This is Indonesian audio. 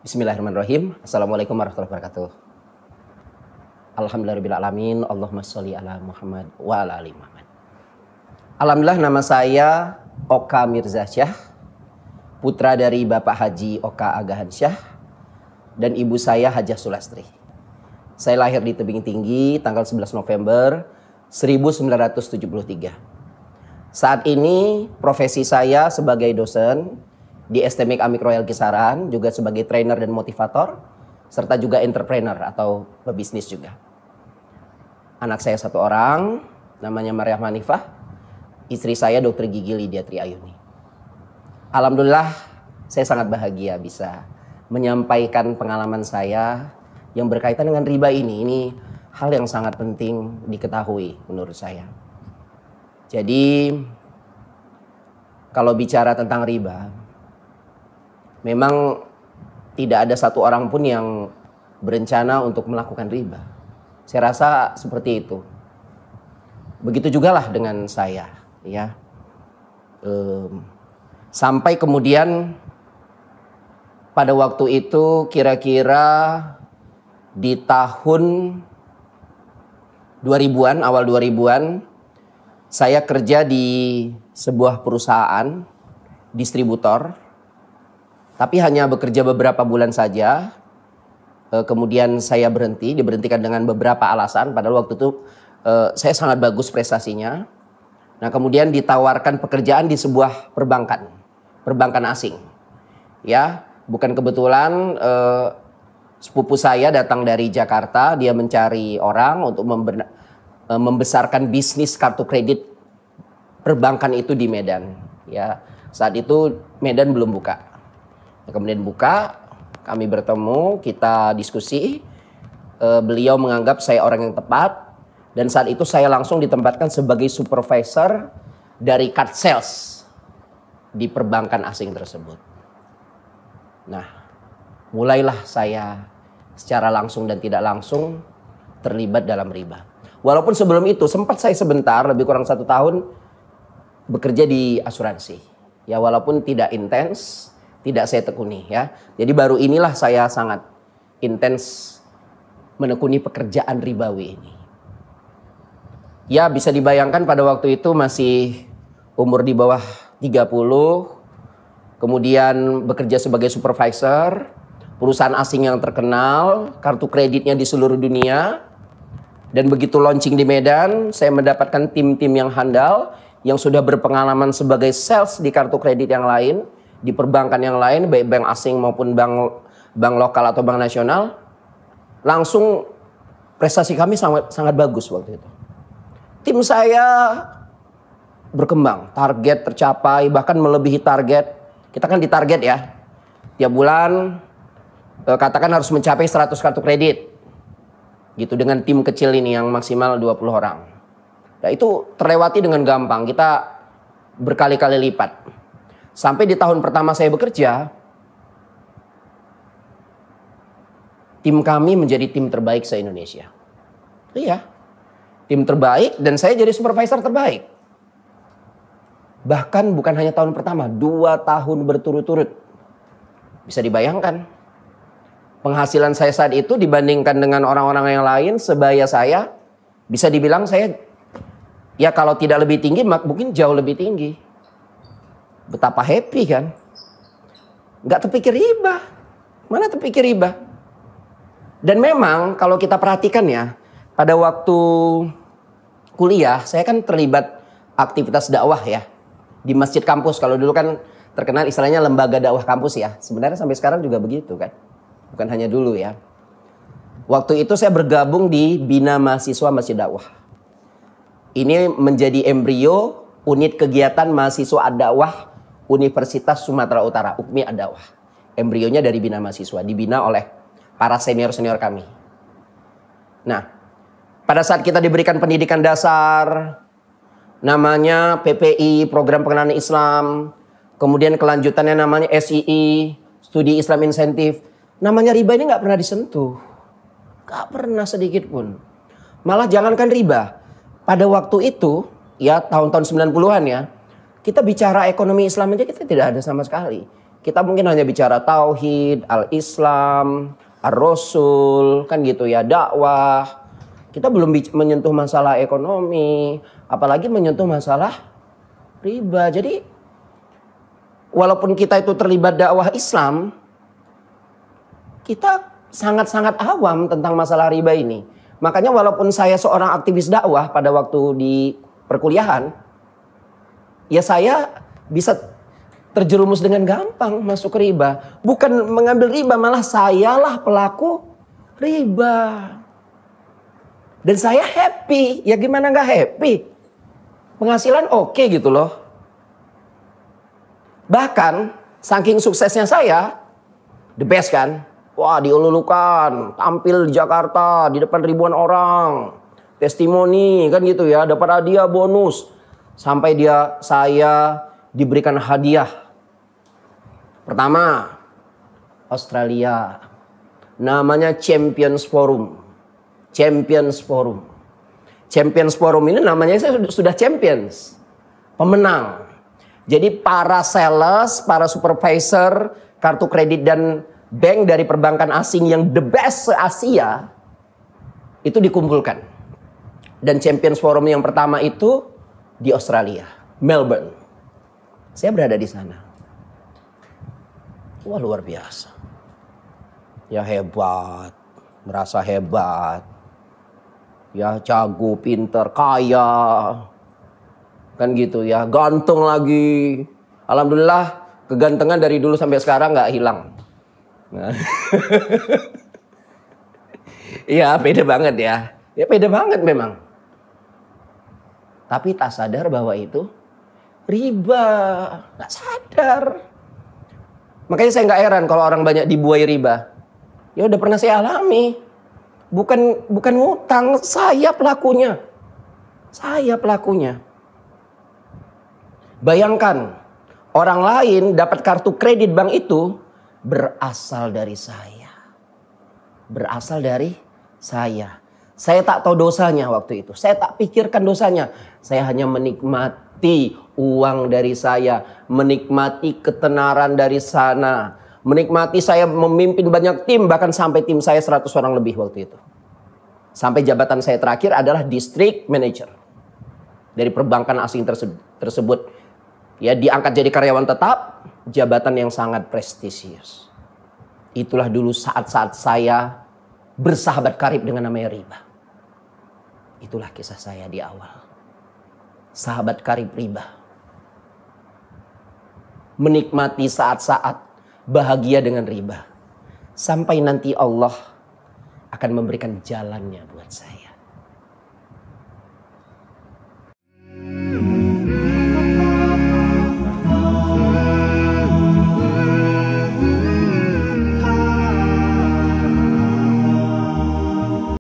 Bismillahirrahmanirrahim. Assalamualaikum warahmatullahi wabarakatuh. Alhamdulillahirrahmanirrahim. Allahumma sholli ala Muhammad wa ala ali Muhammad. Alhamdulillah, nama saya Oka Mirza Syah, putra dari Bapak Haji Oka Agahan Syah dan ibu saya Hajah Sulastri. Saya lahir di Tebing Tinggi tanggal 11 November 1973. Saat ini profesi saya sebagai dosen di STMIK Amik Royal Kisaran, juga sebagai trainer dan motivator, serta juga entrepreneur atau pebisnis juga. Anak saya satu orang, namanya Maria Manifah. Istri saya Dr. Gigi Lydia Triayuni. Alhamdulillah, saya sangat bahagia bisa menyampaikan pengalaman saya yang berkaitan dengan riba ini. Ini hal yang sangat penting diketahui menurut saya. Jadi, kalau bicara tentang riba, memang tidak ada satu orang pun yang berencana untuk melakukan riba. Saya rasa seperti itu. Begitu juga lah dengan saya, ya. Sampai kemudian pada waktu itu kira-kira di tahun 2000-an, awal 2000-an, saya kerja di sebuah perusahaan distributor. Tapi hanya bekerja beberapa bulan saja. Kemudian saya diberhentikan dengan beberapa alasan. Padahal waktu itu saya sangat bagus prestasinya. Nah, kemudian ditawarkan pekerjaan di sebuah perbankan asing. Ya, bukan kebetulan sepupu saya datang dari Jakarta. Dia mencari orang untuk membesarkan bisnis kartu kredit perbankan itu di Medan. Ya, saat itu Medan belum buka. Kemudian buka, kami bertemu, kita diskusi. Beliau menganggap saya orang yang tepat. Dan saat itu saya langsung ditempatkan sebagai supervisor dari card sales di perbankan asing tersebut. Nah, mulailah saya secara langsung dan tidak langsung terlibat dalam riba. Walaupun sebelum itu sempat saya sebentar, lebih kurang 1 tahun, bekerja di asuransi. Ya, walaupun tidak intens, tidak saya tekuni, ya. Jadi baru inilah saya sangat intens menekuni pekerjaan ribawi ini. Ya, bisa dibayangkan pada waktu itu masih umur di bawah 30. Kemudian bekerja sebagai supervisor, perusahaan asing yang terkenal, kartu kreditnya di seluruh dunia. Dan begitu launching di Medan, saya mendapatkan tim-tim yang handal, yang sudah berpengalaman sebagai sales di kartu kredit yang lain, di perbankan yang lain, baik bank asing maupun bank lokal atau bank nasional. Langsung prestasi kami sangat bagus waktu itu. Tim saya berkembang, target tercapai, bahkan melebihi target. Kita kan ditarget ya, tiap bulan katakan harus mencapai 100 kartu kredit. Gitu, dengan tim kecil ini yang maksimal 20 orang. Nah, itu terlewati dengan gampang, kita berkali-kali lipat. Sampai di tahun pertama saya bekerja, tim kami menjadi tim terbaik se-Indonesia. Iya, tim terbaik dan saya jadi supervisor terbaik. Bahkan bukan hanya tahun pertama, 2 tahun berturut-turut. Bisa dibayangkan. Penghasilan saya saat itu dibandingkan dengan orang-orang yang lain, sebaya saya, bisa dibilang saya, ya kalau tidak lebih tinggi, mungkin jauh lebih tinggi. Betapa happy kan. Gak terpikir riba. Mana terpikir riba. Dan memang kalau kita perhatikan ya, pada waktu kuliah saya kan terlibat aktivitas dakwah ya. Di masjid kampus, kalau dulu kan terkenal istilahnya lembaga dakwah kampus ya. Sebenarnya sampai sekarang juga begitu kan. Bukan hanya dulu ya. Waktu itu saya bergabung di Bina Mahasiswa Masjid Dakwah. Ini menjadi embrio unit kegiatan mahasiswa ad-dakwah Universitas Sumatera Utara, UKMI Ad-Dawah. Embrionya dari Bina Mahasiswa, dibina oleh para senior-senior kami. Nah, pada saat kita diberikan pendidikan dasar, namanya PPI, Program Pengenalan Islam, kemudian kelanjutannya namanya SII, Studi Islam Insentif, namanya riba ini nggak pernah disentuh. Nggak pernah sedikit pun. Malah jangankan riba, pada waktu itu, ya tahun-tahun 90-an ya, kita bicara ekonomi Islam aja kita tidak ada sama sekali. Kita mungkin hanya bicara tauhid, al-Islam, ar-Rasul, kan gitu ya, dakwah. Kita belum menyentuh masalah ekonomi, apalagi menyentuh masalah riba. Jadi walaupun kita itu terlibat dakwah Islam, kita sangat-sangat awam tentang masalah riba ini. Makanya walaupun saya seorang aktivis dakwah pada waktu di perkuliahan, ya saya bisa terjerumus dengan gampang masuk riba. Bukan mengambil riba, malah sayalah pelaku riba. Dan saya happy, ya gimana gak happy? Penghasilan oke gitu loh. Bahkan saking suksesnya saya, the best kan? Wah, dielulukan, tampil di Jakarta di depan ribuan orang. Testimoni kan gitu ya, dapat hadiah bonus. Sampai saya diberikan hadiah. Pertama, Australia. Namanya Champions Forum. Champions Forum. Champions Forum ini namanya sudah champions. Pemenang. Jadi para sales, para supervisor, kartu kredit dan bank dari perbankan asing yang the best se-Asia itu dikumpulkan. Dan Champions Forum yang pertama itu di Australia, Melbourne. Saya berada di sana. Wah, luar biasa. Ya hebat, merasa hebat. Ya jago, pinter, kaya. Kan gitu ya, ganteng lagi. Alhamdulillah kegantengan dari dulu sampai sekarang gak hilang. Nah. Iya, pede banget ya. Ya pede banget memang. Tapi tak sadar bahwa itu riba. Gak sadar. Makanya saya gak heran kalau orang banyak dibuai riba. Ya udah pernah saya alami. Bukan ngutang, saya pelakunya. Saya pelakunya. Bayangkan, orang lain dapat kartu kredit bank itu berasal dari saya. Berasal dari saya. Saya tak tahu dosanya waktu itu. Saya tak pikirkan dosanya. Saya hanya menikmati uang dari saya. Menikmati ketenaran dari sana. Menikmati saya memimpin banyak tim. Bahkan sampai tim saya 100 orang lebih waktu itu. Sampai jabatan saya terakhir adalah district manager. Dari perbankan asing tersebut. Ya, diangkat jadi karyawan tetap. Jabatan yang sangat prestisius. Itulah dulu saat-saat saya bersahabat karib dengan namanya riba. Itulah kisah saya di awal. Sahabat karib riba. Menikmati saat-saat bahagia dengan riba. Sampai nanti Allah akan memberikan jalannya buat saya.